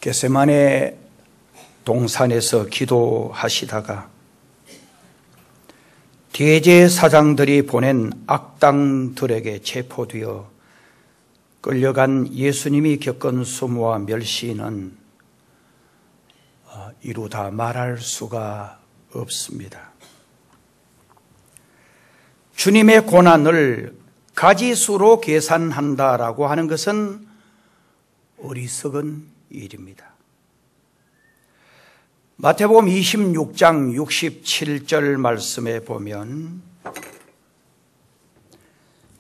겟세마네 동산에서 기도하시다가 대제사장들이 보낸 악당들에게 체포되어 끌려간 예수님이 겪은 수모와 멸시는 이루다 말할 수가 없습니다. 주님의 고난을 가지수로 계산한다라고 하는 것은 어리석은 일입니다. 마태복음 26장 67절 말씀에 보면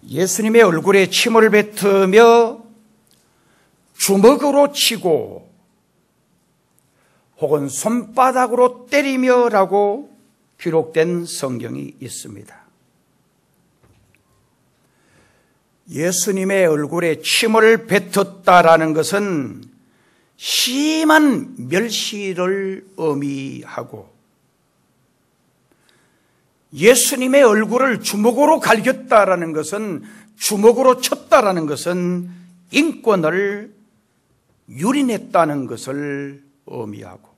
예수님의 얼굴에 침을 뱉으며 주먹으로 치고 혹은 손바닥으로 때리며라고 기록된 성경이 있습니다. 예수님의 얼굴에 침을 뱉었다라는 것은 심한 멸시를 의미하고 예수님의 얼굴을 주먹으로 갈겼다라는 것은 주먹으로 쳤다라는 것은 인권을 유린했다는 것을 의미하고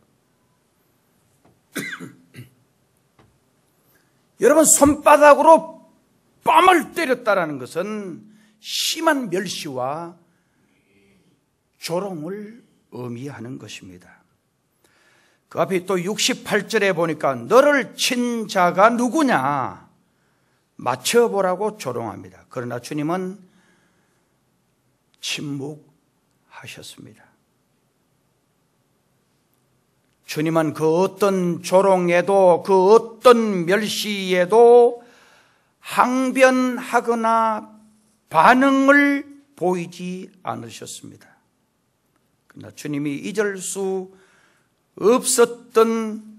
여러분 손바닥으로 뺨을 때렸다라는 것은 심한 멸시와 조롱을 의미하는 것입니다. 그 앞에 또 68절에 보니까 너를 친 자가 누구냐 맞춰보라고 조롱합니다. 그러나 주님은 침묵하셨습니다. 주님은 그 어떤 조롱에도 그 어떤 멸시에도 항변하거나 반응을 보이지 않으셨습니다. 그러나 주님이 잊을 수 없었던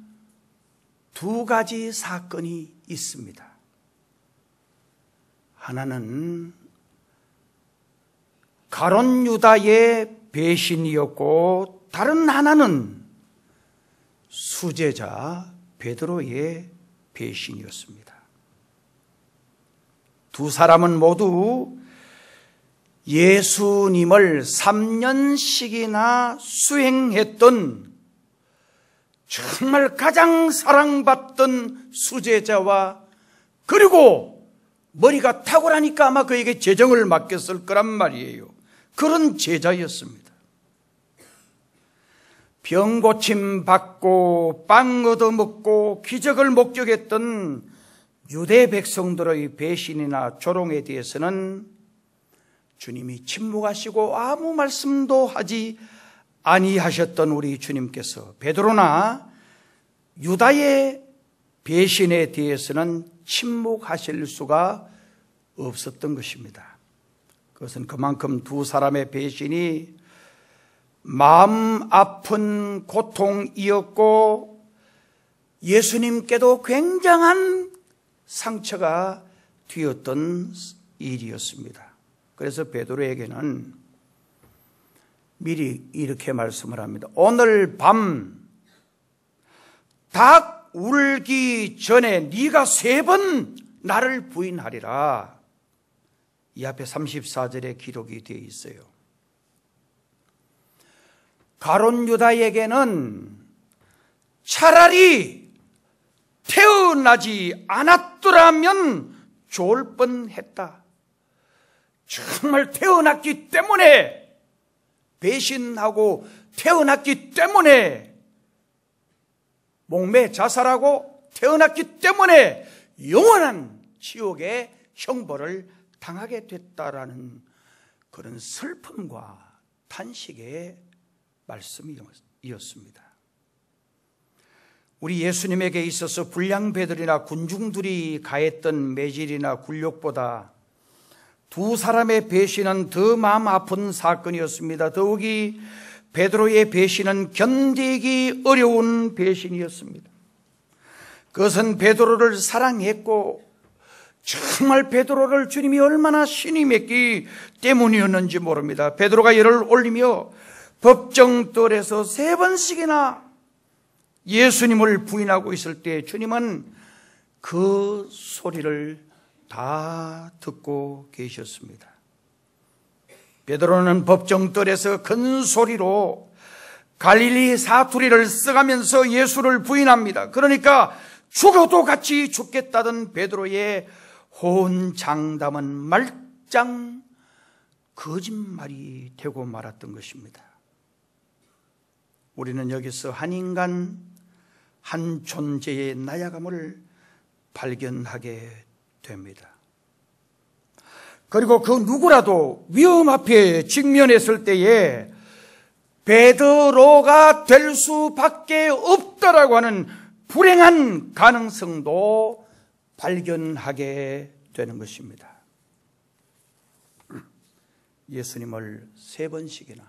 두 가지 사건이 있습니다. 하나는 가룟 유다의 배신이었고 다른 하나는 수제자 베드로의 배신이었습니다. 두 사람은 모두 예수님을 3년씩이나 수행했던 정말 가장 사랑받던 수제자와 그리고 머리가 탁월하니까 아마 그에게 재정을 맡겼을 거란 말이에요. 그런 제자였습니다. 병 고침 받고 빵 얻어먹고 기적을 목격했던 유대 백성들의 배신이나 조롱에 대해서는 주님이 침묵하시고 아무 말씀도 하지 아니하셨던 우리 주님께서 베드로나 유다의 배신에 대해서는 침묵하실 수가 없었던 것입니다. 그것은 그만큼 두 사람의 배신이 마음 아픈 고통이었고 예수님께도 굉장한 상처가 되었던 일이었습니다. 그래서 베드로에게는 미리 이렇게 말씀을 합니다. 오늘 밤 닭 울기 전에 네가 3번 나를 부인하리라. 이 앞에 34절에 기록이 되어 있어요. 가룟 유다에게는 차라리 태어나지 않았더라면 좋을 뻔했다. 정말 태어났기 때문에 배신하고 태어났기 때문에 목매 자살하고 태어났기 때문에 영원한 지옥의 형벌을 당하게 됐다라는 그런 슬픔과 탄식의 말씀이었습니다. 우리 예수님에게 있어서 불량배들이나 군중들이 가했던 매질이나 굴욕보다 두 사람의 배신은 더 마음 아픈 사건이었습니다. 더욱이 베드로의 배신은 견디기 어려운 배신이었습니다. 그것은 베드로를 사랑했고 정말 베드로를 주님이 얼마나 신이 맺기 때문이었는지 모릅니다. 베드로가 열을 올리며 법정들에서 3번씩이나 예수님을 부인하고 있을 때 주님은 그 소리를 다 듣고 계셨습니다. 베드로는 법정들에서 큰 소리로 갈릴리 사투리를 써가면서 예수를 부인합니다. 그러니까 죽어도 같이 죽겠다던 베드로의 호언장담은 말짱 거짓말이 되고 말았던 것입니다. 우리는 여기서 한 인간, 한 존재의 나약함을 발견하게 됩니다. 그리고 그 누구라도 위험 앞에 직면했을 때에 베드로가 될 수밖에 없다라고 하는 불행한 가능성도 발견하게 되는 것입니다. 예수님을 3번씩이나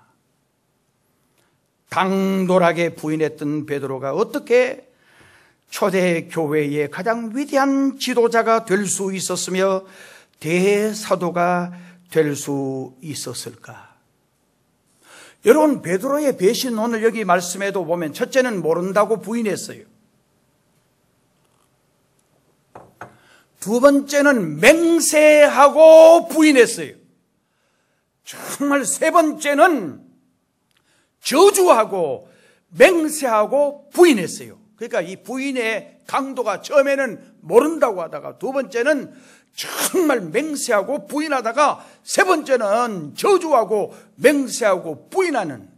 당돌하게 부인했던 베드로가 어떻게 초대 교회의 가장 위대한 지도자가 될 수 있었으며 대사도가 될 수 있었을까? 여러분, 베드로의 배신 오늘 여기 말씀에도 보면 첫째는 모른다고 부인했어요. 두 번째는 맹세하고 부인했어요. 정말 세 번째는 저주하고 맹세하고 부인했어요. 그러니까 이 부인의 강도가 처음에는 모른다고 하다가 두 번째는 정말 맹세하고 부인하다가 세 번째는 저주하고 맹세하고 부인하는,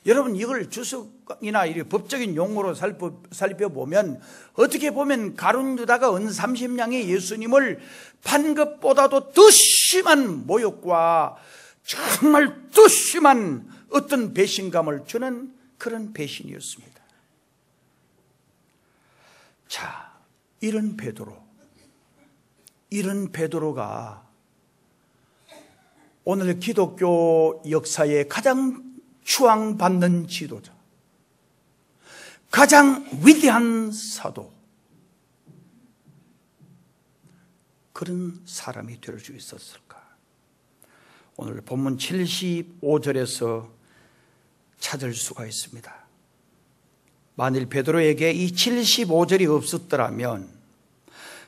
여러분 이걸 주석이나 법적인 용어로 살펴보면 어떻게 보면 가룟 유다가 은 30냥의 예수님을 판 것보다도 더 심한 모욕과 정말 더 심한 어떤 배신감을 주는 그런 배신이었습니다. 자, 이런 베드로가 오늘 기독교 역사의 가장 추앙받는 지도자, 가장 위대한 사도, 그런 사람이 될 수 있었을까? 오늘 본문 75절에서 찾을 수가 있습니다. 만일 베드로에게 이 75절이 없었더라면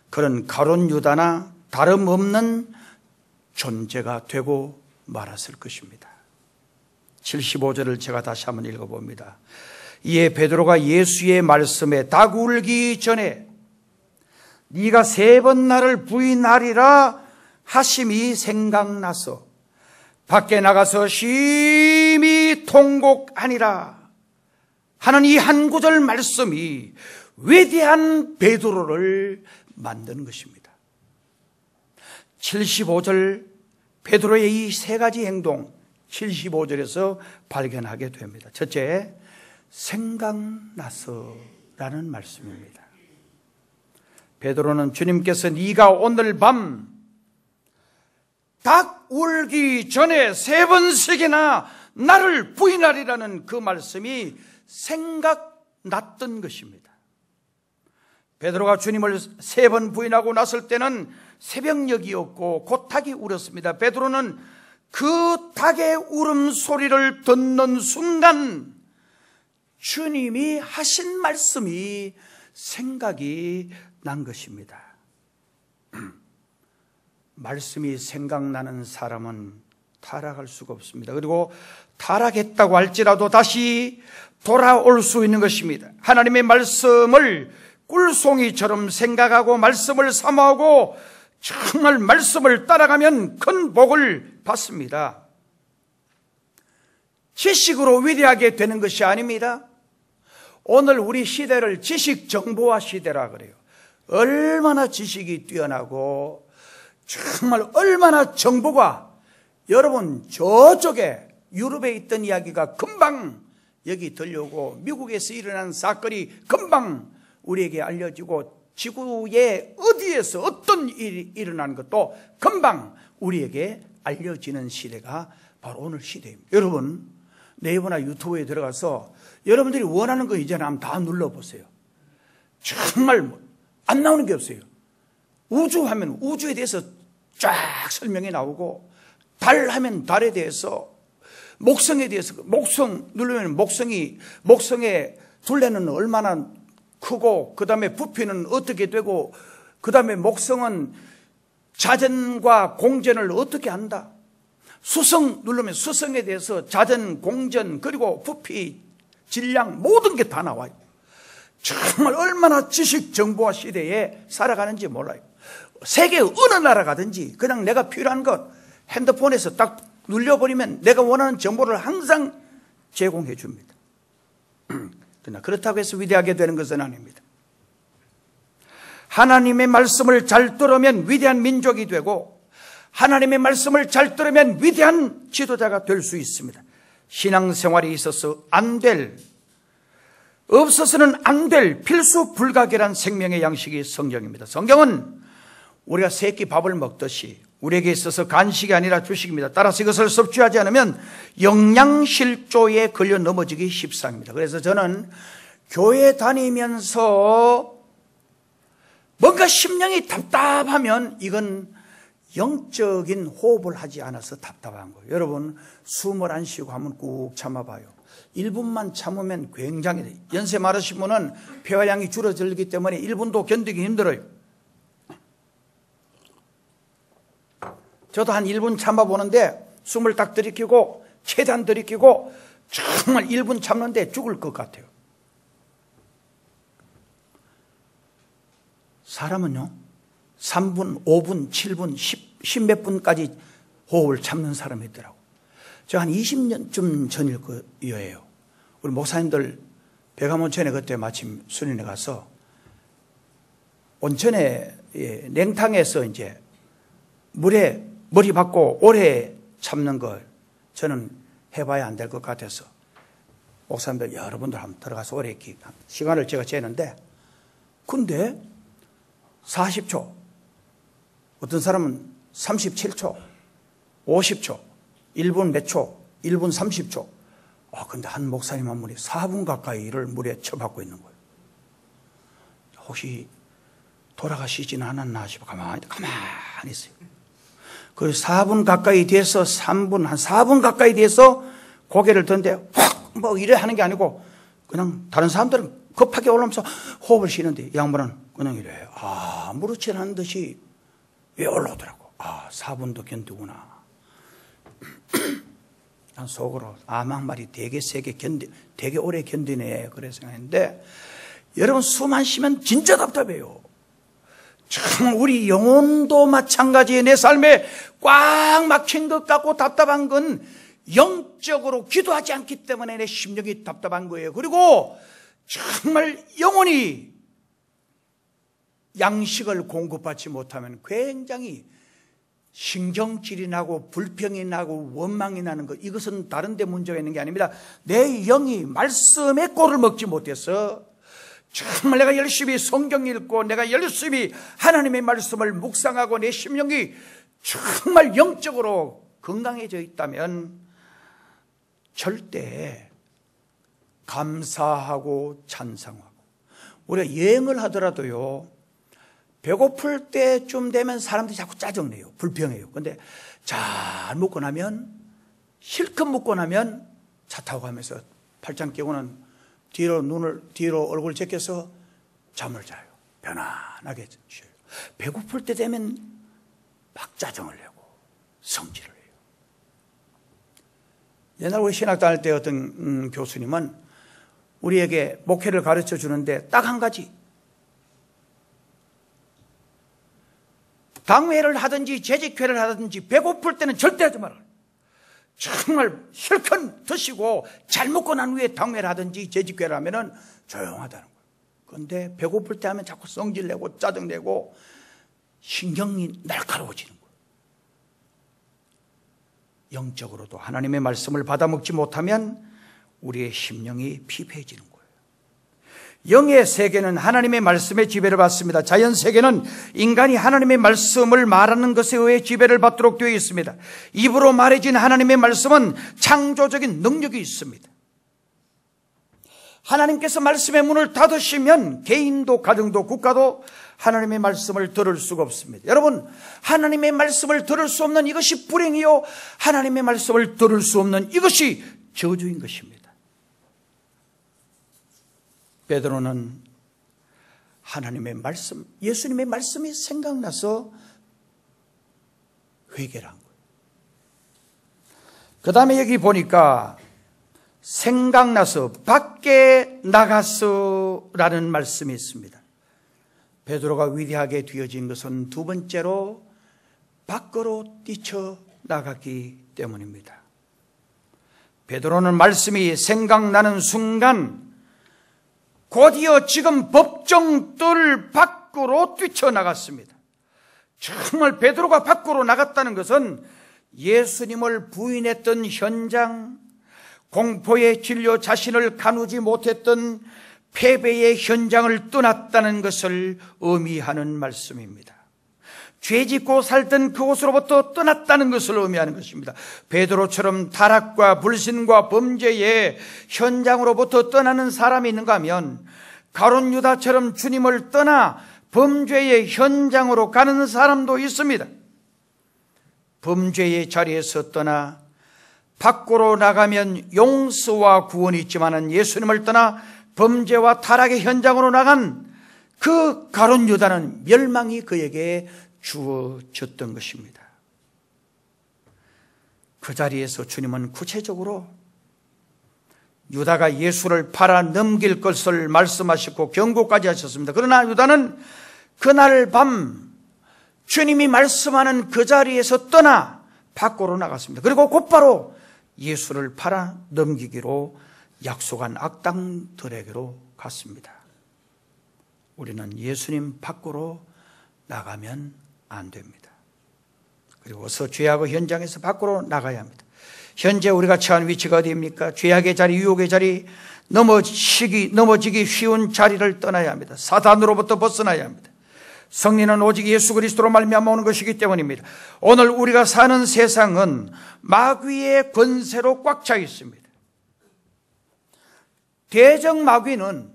그런 가룟 유다나 다름없는 존재가 되고 말았을 것입니다. 75절을 제가 다시 한번 읽어봅니다. 이에 베드로가 예수의 말씀에 닭 울기 전에 네가 3번 나를 부인하리라 하심이 생각나서 밖에 나가서 심히 통곡하니라 하는 이 한 구절 말씀이 위대한 베드로를 만드는 것입니다. 75절 베드로의 이 3가지 행동 75절에서 발견하게 됩니다. 첫째, 생각나서라는 말씀입니다. 베드로는 주님께서 네가 오늘 밤 닭 울기 전에 3번씩이나 나를 부인하리라는 그 말씀이 생각났던 것입니다. 베드로가 주님을 3번 부인하고 났을 때는 새벽녘이었고 곧 닭이 울었습니다. 베드로는 그 닭의 울음소리를 듣는 순간 주님이 하신 말씀이 생각이 난 것입니다. 말씀이 생각나는 사람은 타락할 수가 없습니다. 그리고 타락했다고 할지라도 다시 돌아올 수 있는 것입니다. 하나님의 말씀을 꿀송이처럼 생각하고 말씀을 사모하고 정말 말씀을 따라가면 큰 복을 받습니다. 지식으로 위대하게 되는 것이 아닙니다. 오늘 우리 시대를 지식정보화 시대라 그래요. 얼마나 지식이 뛰어나고 정말 얼마나 정보가, 여러분 저쪽에 유럽에 있던 이야기가 금방 여기 들려오고 미국에서 일어난 사건이 금방 우리에게 알려지고 지구의 어디에서 어떤 일이 일어나는 것도 금방 우리에게 알려지는 시대가 바로 오늘 시대입니다. 여러분 네이버나 유튜브에 들어가서 여러분들이 원하는 거 이제는 한번 다 눌러보세요. 정말 안 나오는 게 없어요. 우주 하면 우주에 대해서 쫙 설명이 나오고, 달 하면 달에 대해서, 목성에 대해서, 목성 누르면 목성의 둘레는 얼마나 크고 그 다음에 부피는 어떻게 되고 그 다음에 목성은 자전과 공전을 어떻게 한다. 수성 누르면 수성에 대해서 자전, 공전, 그리고 부피, 질량 모든 게 다 나와요. 정말 얼마나 지식 정보화 시대에 살아가는지 몰라요. 세계 어느 나라 가든지 그냥 내가 필요한 것 핸드폰에서 딱 눌려버리면 내가 원하는 정보를 항상 제공해 줍니다. 그러나 그렇다고 해서 위대하게 되는 것은 아닙니다. 하나님의 말씀을 잘 들으면 위대한 민족이 되고 하나님의 말씀을 잘 들으면 위대한 지도자가 될 수 있습니다. 신앙생활에 있어서 없어서는 안 될 필수 불가결한 생명의 양식이 성경입니다. 성경은 우리가 새끼 밥을 먹듯이 우리에게 있어서 간식이 아니라 주식입니다. 따라서 이것을 섭취하지 않으면 영양실조에 걸려 넘어지기 십상입니다. 그래서 저는 교회 다니면서 뭔가 심령이 답답하면 이건 영적인 호흡을 하지 않아서 답답한 거예요. 여러분 숨을 안 쉬고 한번 꾹 참아봐요. 1분만 참으면 굉장히 연세 많으신 분은 폐활량이 줄어들기 때문에 1분도 견디기 힘들어요. 저도 한 1분 참아보는데 숨을 딱 들이키고 최대한 들이키고 정말 1분 참는데 죽을 것 같아요. 사람은요 3분, 5분, 7분, 10 몇 분까지 호흡을 참는 사람이 있더라고. 저 한 20년쯤 전일 거예요. 우리 목사님들 백암온천에 그때 마침 수련회 가서 온천에 냉탕에서 이제 물에 머리 박고 오래 참는 걸 저는 해봐야 안 될 것 같아서 목사님들 여러분들 한번 들어가서 오래 시간을 제가 재는데 근데 40초 어떤 사람은 37초 50초 1분 몇 초 1분 30초 근데 한 목사님 한 분이 4분 가까이를 물에 쳐박고 있는 거예요. 혹시 돌아가시지는 않았나 싶어 가만히 있어요. 그 4분 가까이 돼서 3분 한 4분 가까이 돼서 고개를 던데 확 뭐 이래 하는 게 아니고 그냥 다른 사람들은 급하게 올라오면서 호흡을 쉬는데 이 양반은 그냥 이래 아무렇지 않은 듯이 왜 올라오더라고. 4분도 견디구나. 난 속으로 막말이 되게 세게 되게 오래 견디네 그래 생각했는데 여러분 숨 안 쉬면 진짜 답답해요. 참 우리 영혼도 마찬가지에 내 삶에 꽉 막힌 것 같고 답답한 건 영적으로 기도하지 않기 때문에 내 심령이 답답한 거예요. 그리고 정말 영혼이 양식을 공급받지 못하면 굉장히 신경질이 나고 불평이 나고 원망이 나는 것, 이것은 다른 데 문제가 있는 게 아닙니다. 내 영이 말씀의 꼴을 먹지 못해서 정말 내가 열심히 성경 읽고 내가 열심히 하나님의 말씀을 묵상하고 내 심령이 정말 영적으로 건강해져 있다면 절대 감사하고 찬송하고 우리가 여행을 하더라도요 배고플 때쯤 되면 사람들이 자꾸 짜증내요. 불평해요. 근데 잘 먹고 나면 실컷 먹고 나면 차 타고 가면서 팔짱 끼고는 뒤로 얼굴 제껴서 잠을 자요. 편안하게 쉬어요. 배고플 때 되면 막 짜증을 내고 성질을 해요. 옛날 우리 신학 다닐 때 어떤 교수님은 우리에게 목회를 가르쳐 주는데 딱 한 가지, 당회를 하든지 재직회를 하든지 배고플 때는 절대 하지 마라. 정말 실컷 드시고 잘 먹고 난 후에 당회를 하든지 재직회를 하면은 조용하다는 거예요. 그런데 배고플 때 하면 자꾸 성질내고 짜증내고 신경이 날카로워지는 거예요. 영적으로도 하나님의 말씀을 받아먹지 못하면 우리의 심령이 피폐해지는 거예요. 영의 세계는 하나님의 말씀의 지배를 받습니다. 자연 세계는 인간이 하나님의 말씀을 말하는 것에 의해 지배를 받도록 되어 있습니다. 입으로 말해진 하나님의 말씀은 창조적인 능력이 있습니다. 하나님께서 말씀의 문을 닫으시면 개인도 가정도 국가도 하나님의 말씀을 들을 수가 없습니다. 여러분, 하나님의 말씀을 들을 수 없는 이것이 불행이요, 하나님의 말씀을 들을 수 없는 이것이 저주인 것입니다. 베드로는 하나님의 말씀, 예수님의 말씀이 생각나서 회개를 한 거예요. 그 다음에 여기 보니까 생각나서 밖에 나갔어라는 말씀이 있습니다. 베드로가 위대하게 되어진 것은 두 번째로 밖으로 뛰쳐나갔기 때문입니다. 베드로는 말씀이 생각나는 순간 곧이어 지금 법정들 밖으로 뛰쳐나갔습니다. 정말 베드로가 밖으로 나갔다는 것은 예수님을 부인했던 현장, 공포에 질려 자신을 가누지 못했던 패배의 현장을 떠났다는 것을 의미하는 말씀입니다. 죄짓고 살던 그곳으로부터 떠났다는 것을 의미하는 것입니다. 베드로처럼 타락과 불신과 범죄의 현장으로부터 떠나는 사람이 있는가 하면 가룟 유다처럼 주님을 떠나 범죄의 현장으로 가는 사람도 있습니다. 범죄의 자리에서 떠나 밖으로 나가면 용서와 구원이 있지만 예수님을 떠나 범죄와 타락의 현장으로 나간 그 가룟 유다는 멸망이 그에게 주어졌던 것입니다. 그 자리에서 주님은 구체적으로 유다가 예수를 팔아 넘길 것을 말씀하셨고 경고까지 하셨습니다. 그러나 유다는 그날 밤 주님이 말씀하는 그 자리에서 떠나 밖으로 나갔습니다. 그리고 곧바로 예수를 팔아 넘기기로 약속한 악당들에게로 갔습니다. 우리는 예수님 밖으로 나가면 안 됩니다. 그리고 어서 죄악의 현장에서 밖으로 나가야 합니다. 현재 우리가 처한 위치가 어디입니까? 죄악의 자리, 유혹의 자리, 넘어지기 쉬운 자리를 떠나야 합니다. 사단으로부터 벗어나야 합니다. 승리는 오직 예수 그리스도로 말미암아 오는 것이기 때문입니다. 오늘 우리가 사는 세상은 마귀의 권세로 꽉 차 있습니다. 대적 마귀는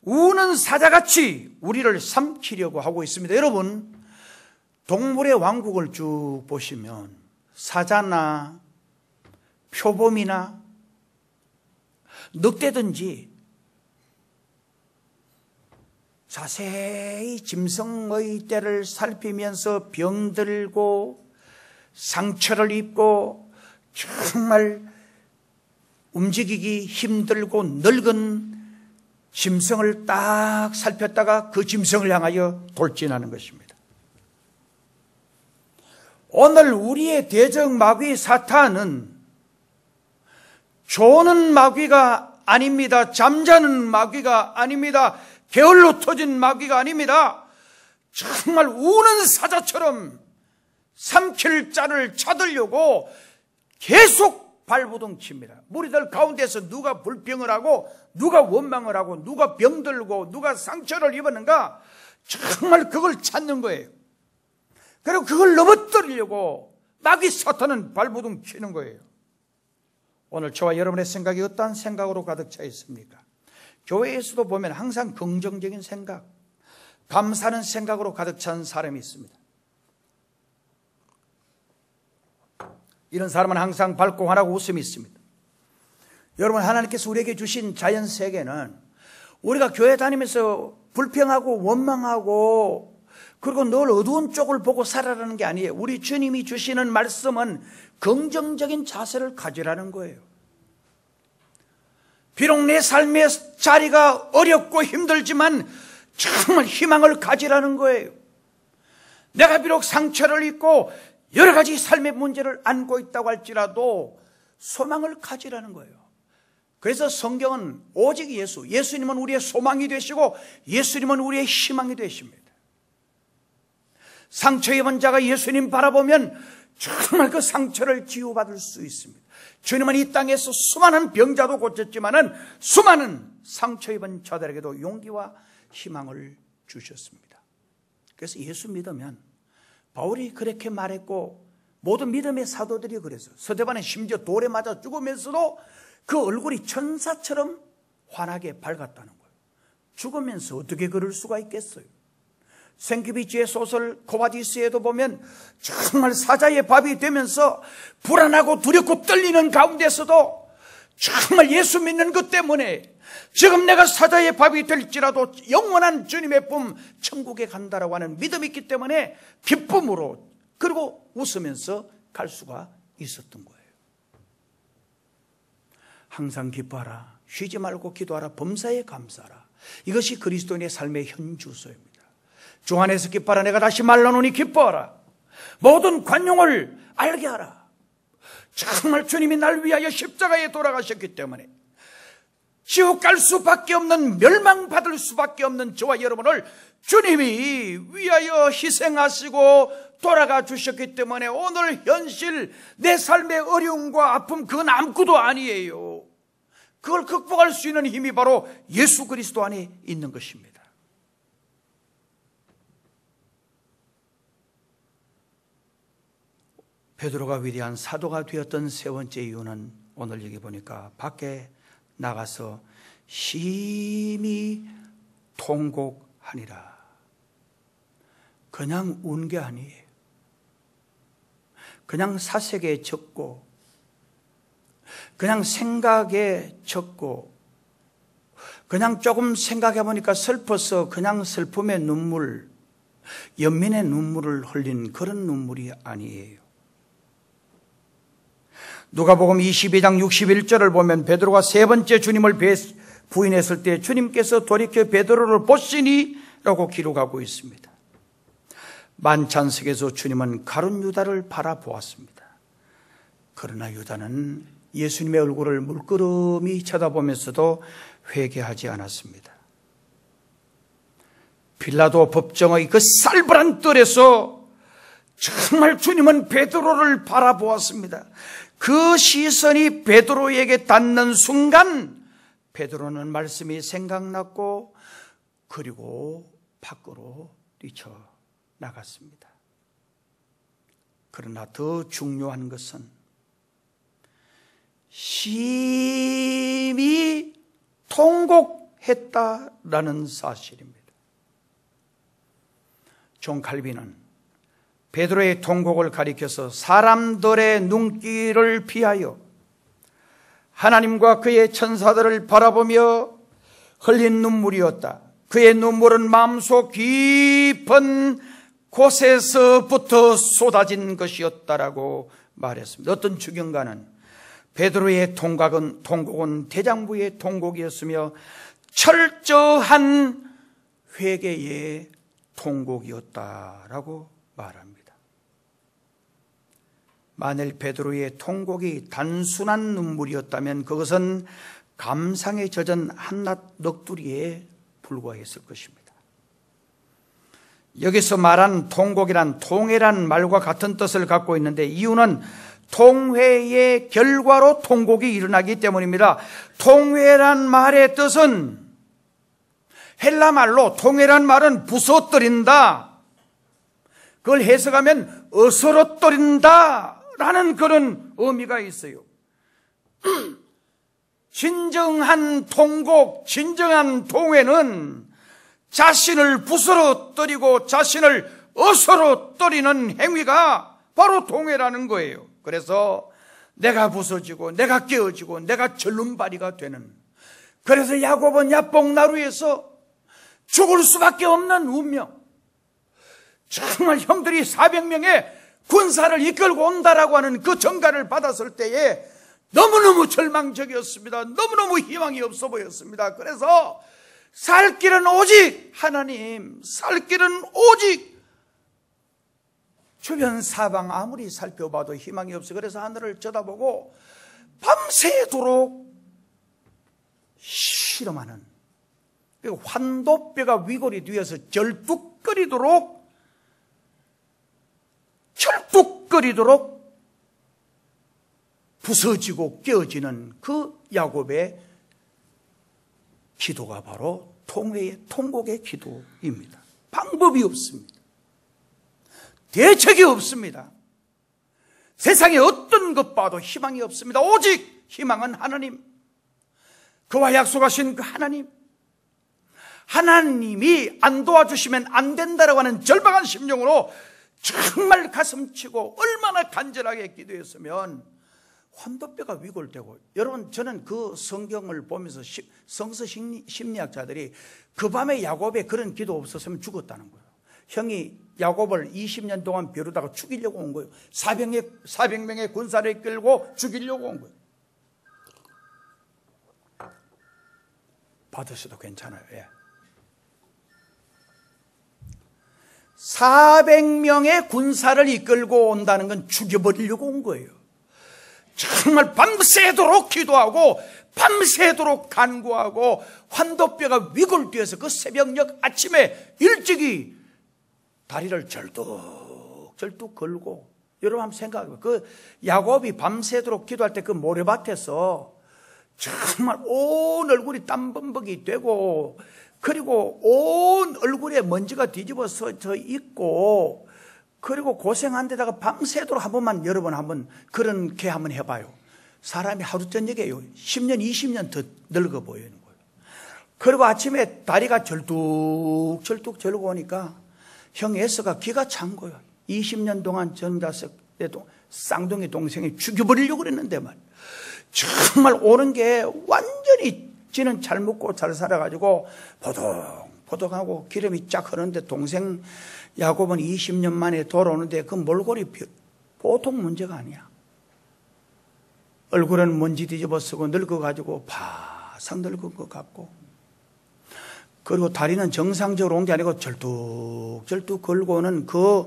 우는 사자같이 우리를 삼키려고 하고 있습니다. 여러분, 동물의 왕국을 쭉 보시면 사자나 표범이나 늑대든지 자세히 짐승의 떼를 살피면서 병들고 상처를 입고 정말 움직이기 힘들고 늙은 짐승을 딱 살폈다가 그 짐승을 향하여 돌진하는 것입니다. 오늘 우리의 대적 마귀 사탄은 조는 마귀가 아닙니다. 잠자는 마귀가 아닙니다. 게을러 터진 마귀가 아닙니다. 정말 우는 사자처럼 삼킬 자를 찾으려고 계속 발부둥칩니다. 무리들 가운데서 누가 불평을 하고 누가 원망을 하고 누가 병들고 누가 상처를 입었는가, 정말 그걸 찾는 거예요. 그리고 그걸 넘어뜨리려고 마귀 사탄은 발부둥치는 거예요. 오늘 저와 여러분의 생각이 어떠한 생각으로 가득 차 있습니까? 교회에서도 보면 항상 긍정적인 생각, 감사하는 생각으로 가득 찬 사람이 있습니다. 이런 사람은 항상 밝고 환하고 웃음이 있습니다. 여러분, 하나님께서 우리에게 주신 자연 세계는 우리가 교회 다니면서 불평하고 원망하고 그리고 늘 어두운 쪽을 보고 살아라는 게 아니에요. 우리 주님이 주시는 말씀은 긍정적인 자세를 가지라는 거예요. 비록 내 삶의 자리가 어렵고 힘들지만 정말 희망을 가지라는 거예요. 내가 비록 상처를 입고 여러 가지 삶의 문제를 안고 있다고 할지라도 소망을 가지라는 거예요. 그래서 성경은 오직 예수님은 우리의 소망이 되시고 예수님은 우리의 희망이 되십니다. 상처 입은 자가 예수님 바라보면 정말 그 상처를 치유받을 수 있습니다. 주님은 이 땅에서 수많은 병자도 고쳤지만은 수많은 상처 입은 자들에게도 용기와 희망을 주셨습니다. 그래서 예수 믿으면 바울이 그렇게 말했고 모든 믿음의 사도들이 그랬어요. 스데반은 심지어 돌에 맞아 죽으면서도 그 얼굴이 천사처럼 환하게 밝았다는 거예요. 죽으면서 어떻게 그럴 수가 있겠어요? 생기비치의 소설 코바디스에도 보면 정말 사자의 밥이 되면서 불안하고 두렵고 떨리는 가운데서도 정말 예수 믿는 것 때문에 지금 내가 사자의 밥이 될지라도 영원한 주님의 품 천국에 간다라고 하는 믿음이 있기 때문에 기쁨으로 그리고 웃으면서 갈 수가 있었던 거예요. 항상 기뻐하라. 쉬지 말고 기도하라. 범사에 감사하라. 이것이 그리스도인의 삶의 현주소입니다. 주 안에서 기뻐하라. 내가 다시 말라노니 기뻐하라. 모든 관용을 알게 하라. 정말 주님이 날 위하여 십자가에 돌아가셨기 때문에 지옥 갈 수밖에 없는, 멸망받을 수밖에 없는 저와 여러분을 주님이 위하여 희생하시고 돌아가 주셨기 때문에 오늘 현실 내 삶의 어려움과 아픔, 그건 아무것도 아니에요. 그걸 극복할 수 있는 힘이 바로 예수 그리스도 안에 있는 것입니다. 베드로가 위대한 사도가 되었던 세 번째 이유는 오늘 여기 보니까 밖에 나가서 심히 통곡하니라. 그냥 운 게 아니에요. 그냥 사색에 적고, 그냥 생각에 적고, 그냥 조금 생각해 보니까 슬퍼서 그냥 슬픔의 눈물, 연민의 눈물을 흘린 그런 눈물이 아니에요. 누가복음 22장 61절을 보면 베드로가 세 번째 주님을 부인했을 때 주님께서 돌이켜 베드로를 보시니 라고 기록하고 있습니다. 만찬석에서 주님은 가룟 유다를 바라보았습니다. 그러나 유다는 예수님의 얼굴을 물끄러미 쳐다보면서도 회개하지 않았습니다. 빌라도 법정의 그 살벌한 뜰에서 정말 주님은 베드로를 바라보았습니다. 그 시선이 베드로에게 닿는 순간 베드로는 말씀이 생각났고 그리고 밖으로 뛰쳐나갔습니다. 그러나 더 중요한 것은 심히 통곡했다라는 사실입니다. 존 칼빈은 베드로의 통곡을 가리켜서 사람들의 눈길을 피하여 하나님과 그의 천사들을 바라보며 흘린 눈물이었다. 그의 눈물은 마음속 깊은 곳에서부터 쏟아진 것이었다라고 말했습니다. 어떤 주경가는 베드로의 통곡은 대장부의 통곡이었으며 철저한 회개의 통곡이었다라고 말합니다. 만일 베드로의 통곡이 단순한 눈물이었다면 그것은 감상에 젖은 한낱 넋두리에 불과했을 것입니다. 여기서 말한 통곡이란 통회란 말과 같은 뜻을 갖고 있는데 이유는 통회의 결과로 통곡이 일어나기 때문입니다. 통회란 말의 뜻은 헬라 말로 통회란 말은 부서뜨린다. 그걸 해석하면 어스러뜨린다 라는 그런 의미가 있어요. 진정한 통곡, 진정한 통회는 자신을 부스러뜨리고 자신을 어스러뜨리는 행위가 바로 통회라는 거예요. 그래서 내가 부서지고 내가 깨어지고 내가 절름발이가 되는, 그래서 야곱은 야복나루에서 죽을 수밖에 없는 운명, 정말 형들이 400명의 군사를 이끌고 온다라고 하는 그 전가를 받았을 때에 너무너무 절망적이었습니다. 너무너무 희망이 없어 보였습니다. 그래서 살 길은 오직 하나님, 살 길은 오직 주변 사방 아무리 살펴봐도 희망이 없어요. 그래서 하늘을 쳐다보고 밤새도록 실험하는, 그리고 환도뼈가 위골이 되어서 절뚝거리도록 부서지고 깨어지는 그 야곱의 기도가 바로 통곡의 기도입니다. 방법이 없습니다. 대책이 없습니다. 세상에 어떤 것 봐도 희망이 없습니다. 오직 희망은 하나님, 그와 약속하신 그 하나님이 안 도와주시면 안 된다라고 하는 절박한 심령으로 정말 가슴치고 얼마나 간절하게 기도했으면 환도뼈가 위골되고, 여러분 저는 그 성경을 보면서 성서 심리학자들이 그 밤에 야곱에 그런 기도 없었으면 죽었다는 거예요. 형이 야곱을 20년 동안 벼르다가 죽이려고 온 거예요. 400명의 군사를 끌고 죽이려고 온 거예요. 받으셔도 괜찮아요. 예. 400명의 군사를 이끌고 온다는 건 죽여버리려고 온 거예요. 정말 밤새도록 기도하고 밤새도록 간구하고 환도뼈가 위골되어서 그 새벽녘 아침에 일찍이 다리를 절뚝절뚝 걸고, 여러분 한번 생각해보세요. 그 야곱이 밤새도록 기도할 때 그 모래밭에서 정말 온 얼굴이 땀범벅이 되고, 그리고 온 얼굴에 먼지가 뒤집어서 있고, 그리고 고생한 데다가 밤새도록 한 번만, 여러분 한번 그렇게 한번 해봐요. 사람이 하루 저녁에요 10년 20년 더 늙어 보이는 거예요. 그리고 아침에 다리가 절뚝절뚝 절고 오니까 형 에서가 기가 찬 거예요. 20년 동안 전다섯 때도 쌍둥이 동생이 죽여버리려고 그랬는데 말, 정말 오는 게 완전히 지는 잘 먹고 잘 살아가지고 포동포동하고 기름이 쫙 흐르는데, 동생 야곱은 20년 만에 돌아오는데 그 몰골이 보통 문제가 아니야. 얼굴에는 먼지 뒤집어 쓰고 늙어가지고 바싹 늙은 것 같고, 그리고 다리는 정상적으로 온 게 아니고 절뚝절뚝 걸고 오는 그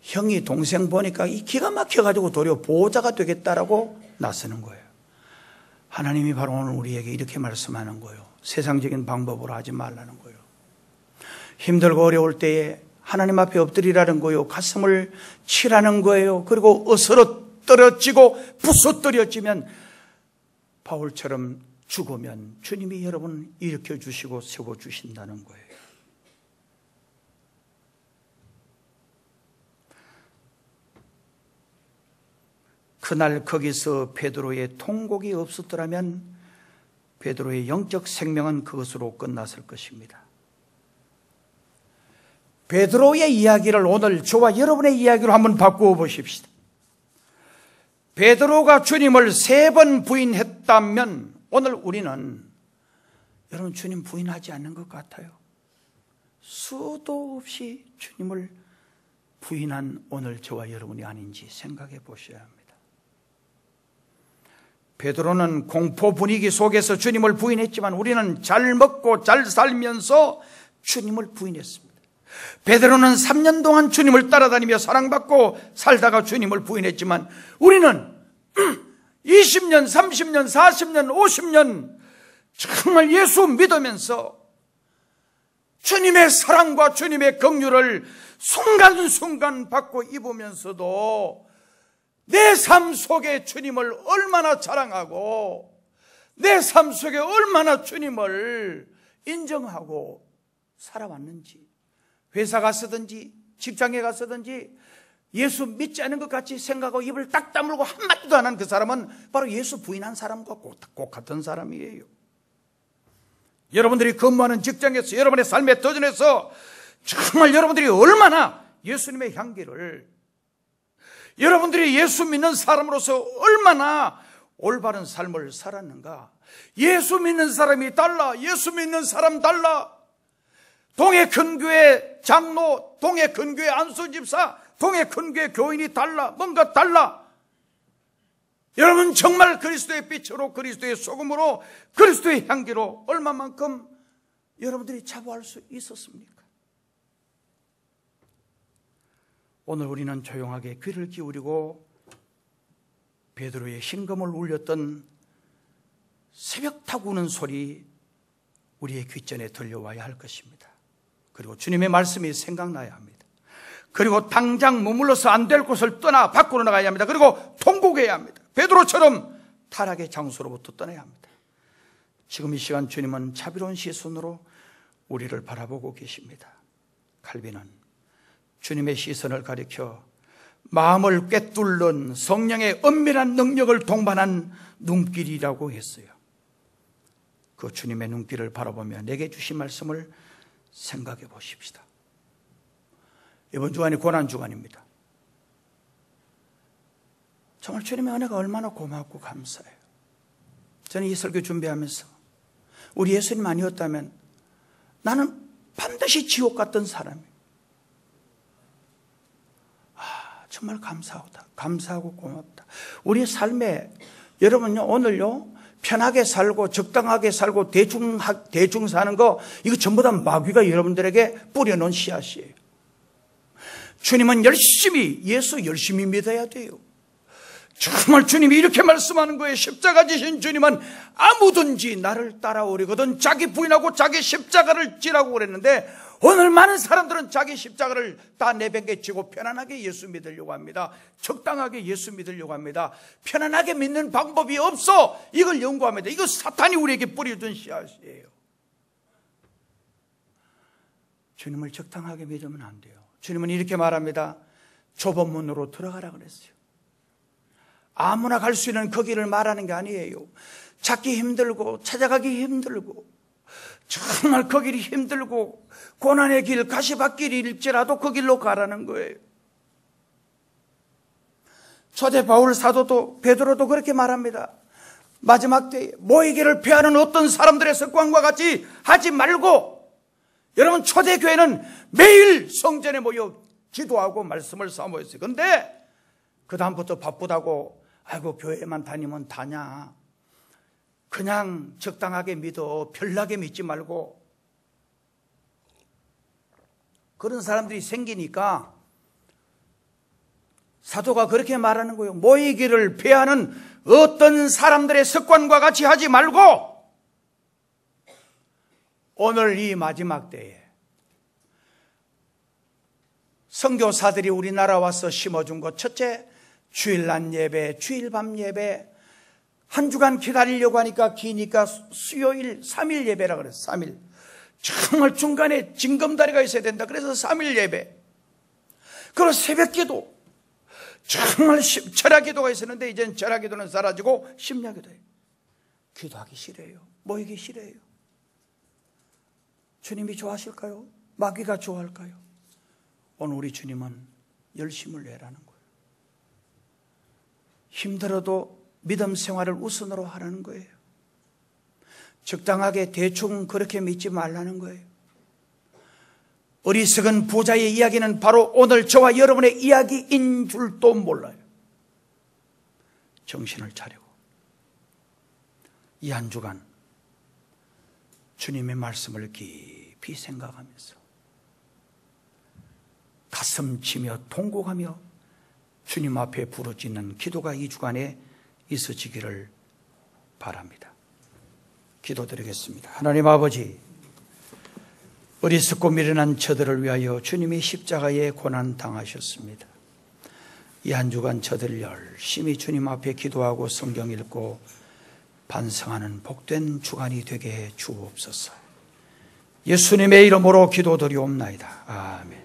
형이 동생 보니까 이 기가 막혀가지고 도리어 보호자가 되겠다라고 나서는 거예요. 하나님이 바로 오늘 우리에게 이렇게 말씀하는 거예요. 세상적인 방법으로 하지 말라는 거예요. 힘들고 어려울 때에 하나님 앞에 엎드리라는 거예요. 가슴을 치라는 거예요. 그리고 어스러떨어지고 부서뜨려지면 바울처럼 죽으면 주님이 여러분 일으켜 주시고 세워 주신다는 거예요. 그날 거기서 베드로의 통곡이 없었더라면 베드로의 영적 생명은 그것으로 끝났을 것입니다. 베드로의 이야기를 오늘 저와 여러분의 이야기로 한번 바꾸어 보십시다. 베드로가 주님을 3번 부인했다면 오늘 우리는, 여러분 주님 부인하지 않는 것 같아요. 수도 없이 주님을 부인한 오늘 저와 여러분이 아닌지 생각해 보셔야 합니다. 베드로는 공포 분위기 속에서 주님을 부인했지만 우리는 잘 먹고 잘 살면서 주님을 부인했습니다. 베드로는 3년 동안 주님을 따라다니며 사랑받고 살다가 주님을 부인했지만 우리는 20년, 30년, 40년, 50년 정말 예수 믿으면서 주님의 사랑과 주님의 긍휼을 순간순간 받고 입으면서도 내 삶 속에 주님을 얼마나 자랑하고 내 삶 속에 얼마나 주님을 인정하고 살아왔는지, 회사 갔었든지 직장에 갔었든지 예수 믿지 않은 것 같이 생각하고 입을 딱 다물고 한마디도 안 한 그 사람은 바로 예수 부인한 사람과 꼭 같은 사람이에요. 여러분들이 근무하는 직장에서, 여러분의 삶의 도전에서 정말 여러분들이 얼마나 예수님의 향기를, 여러분들이 예수 믿는 사람으로서 얼마나 올바른 삶을 살았는가. 예수 믿는 사람이 달라, 예수 믿는 사람 달라. 동해 큰교회 장로, 동해 큰교회 안수집사, 동해 큰교회 교인이 달라, 뭔가 달라. 여러분 정말 그리스도의 빛으로, 그리스도의 소금으로, 그리스도의 향기로 얼마만큼 여러분들이 자부할 수 있었습니까? 오늘 우리는 조용하게 귀를 기울이고 베드로의 심금을 울렸던 새벽 타고 우는 소리 우리의 귓전에 들려와야 할 것입니다. 그리고 주님의 말씀이 생각나야 합니다. 그리고 당장 머물러서 안 될 곳을 떠나 밖으로 나가야 합니다. 그리고 통곡해야 합니다. 베드로처럼 타락의 장소로부터 떠나야 합니다. 지금 이 시간 주님은 자비로운 시선으로 우리를 바라보고 계십니다. 칼빈은 주님의 시선을 가리켜 마음을 꿰뚫는 성령의 은밀한 능력을 동반한 눈길이라고 했어요. 그 주님의 눈길을 바라보며 내게 주신 말씀을 생각해 보십시다. 이번 주간이 고난주간입니다. 정말 주님의 은혜가 얼마나 고맙고 감사해요. 저는 이 설교 준비하면서 우리 예수님 아니었다면 나는 반드시 지옥 갔던 사람이에요. 정말 감사하고 고맙다. 우리의 삶에, 여러분요, 오늘요, 편하게 살고 적당하게 살고 대충 사는 거, 이거 전부 다 마귀가 여러분들에게 뿌려놓은 씨앗이에요. 주님은 예수 열심히 믿어야 돼요. 정말 주님이 이렇게 말씀하는 거예요. 십자가 지신 주님은 아무든지 나를 따라오려거든 자기 부인하고 자기 십자가를 지라고 그랬는데, 오늘 많은 사람들은 자기 십자가를 다 내팽개치고 편안하게 예수 믿으려고 합니다. 적당하게 예수 믿으려고 합니다. 편안하게 믿는 방법이 없어. 이걸 연구합니다. 이거 사탄이 우리에게 뿌려둔 씨앗이에요. 주님을 적당하게 믿으면 안 돼요. 주님은 이렇게 말합니다. 좁은 문으로 들어가라 그랬어요. 아무나 갈 수 있는 그 길을 말하는 게 아니에요. 찾기 힘들고 찾아가기 힘들고 정말 그 길이 힘들고 고난의 길, 가시밭길일지라도 그 길로 가라는 거예요. 초대 바울 사도도, 베드로도 그렇게 말합니다. 마지막 때에 모이기를 피하는 어떤 사람들의 습관과 같이 하지 말고, 여러분 초대교회는 매일 성전에 모여 기도하고 말씀을 사모했어요. 그런데 그 다음부터 바쁘다고 아이고 교회만 다니면 다냐, 그냥 적당하게 믿어, 별나게 믿지 말고, 그런 사람들이 생기니까 사도가 그렇게 말하는 거예요. 모이기를 피하는 어떤 사람들의 습관과 같이 하지 말고, 오늘 이 마지막 때에 선교사들이 우리나라 와서 심어준 것, 첫째, 주일날 예배, 주일밤 예배, 한 주간 기다리려고 하니까 기니까 수요일 3일 예배라 그랬어요. 3일. 정말 중간에 징검다리가 있어야 된다. 그래서 3일 예배. 그리고 새벽 기도. 정말 철야 기도가 있었는데 이제는 철야 기도는 사라지고 심야 기도예요. 기도하기 싫어요. 모이기 싫어요. 주님이 좋아하실까요? 마귀가 좋아할까요? 오늘 우리 주님은 열심을 내라는 거예요. 힘들어도 믿음 생활을 우선으로 하라는 거예요. 적당하게 대충 그렇게 믿지 말라는 거예요. 어리석은 부자의 이야기는 바로 오늘 저와 여러분의 이야기인 줄도 몰라요. 정신을 차리고 이 한 주간 주님의 말씀을 깊이 생각하면서 가슴 치며 통곡하며 주님 앞에 부르짖는 기도가 이 주간에 있어지기를 바랍니다. 기도드리겠습니다. 하나님 아버지, 어리석고 미련한 저들을 위하여 주님이 십자가에 고난 당하셨습니다. 이 한 주간 저들 열심히 주님 앞에 기도하고 성경 읽고 반성하는 복된 주간이 되게 해 주옵소서. 예수님의 이름으로 기도드리옵나이다. 아멘.